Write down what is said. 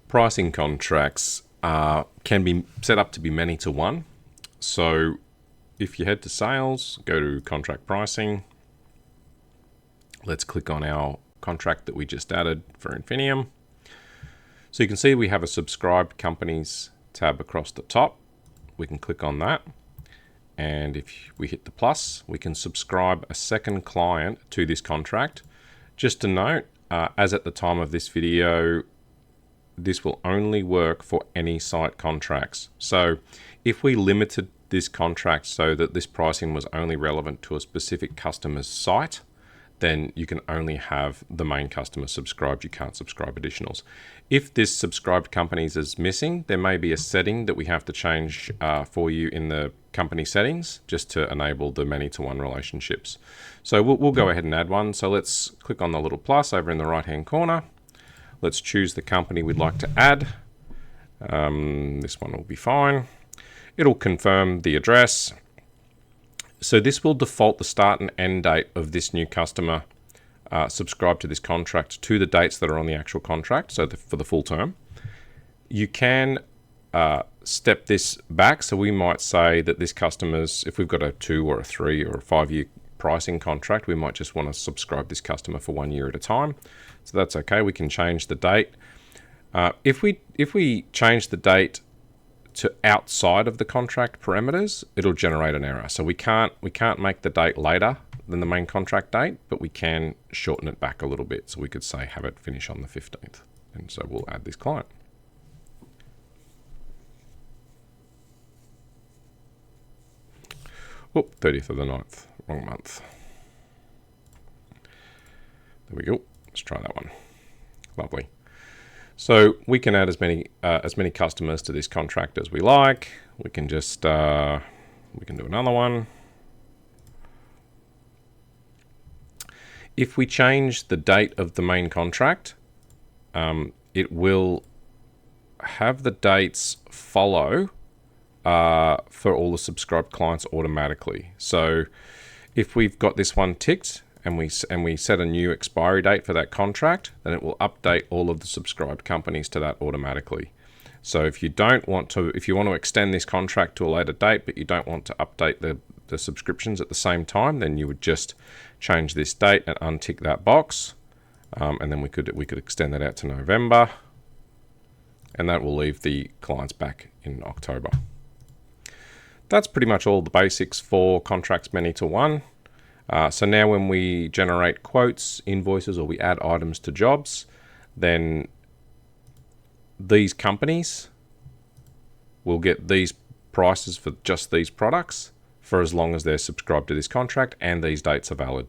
Pricing contracts can be set up to be many to one. So if you head to sales, go to contract pricing. Let's click on our contract that we just added for Infinium. So you can see we have a subscribed companies tab across the top. We can click on that. And if we hit the plus, we can subscribe a second client to this contract. Just to note, as at the time of this video, this will only work for any site contracts. So if we limited this contract so that this pricing was only relevant to a specific customer's site, then you can only have the main customer subscribed. You can't subscribe additionals. If this subscribed companies is missing, there may be a setting that we have to change for you in the company settings just to enable the many-to-one relationships. So we'll go ahead and add one. So let's click on the little plus over in the right-hand corner. Let's choose the company we'd like to add. This one will be fine. It'll confirm the address. So this will default the start and end date of this new customer subscribed to this contract to the dates that are on the actual contract, so for the full term. You can step this back, so we might say that this customer's, if we've got a 2 or a 3 or a 5-year pricing contract, we might just want to subscribe this customer for 1 year at a time. So that's okay, we can change the date. If we change the date to outside of the contract parameters, it'll generate an error. So we can't make the date later than the main contract date, but we can shorten it back a little bit. So we could say have it finish on the 15th. And so we'll add this client. Whoop, 30th of the 9th, wrong month. There we go. Let's try that one. Lovely. So we can add as many customers to this contract as we like. We can just we can do another one. If we change the date of the main contract, it will have the dates follow for all the subscribed clients automatically. So if we've got this one ticked, and we set a new expiry date for that contract, then it will update all of the subscribed companies to that automatically. So if you want to extend this contract to a later date, but you don't want to update the subscriptions at the same time, then you would just change this date and untick that box, and then we could extend that out to November, and that will leave the clients back in October. That's pretty much all the basics for contracts many to one. So now when we generate quotes, invoices, or we add items to jobs, then these companies will get these prices for just these products for as long as they're subscribed to this contract and these dates are valid.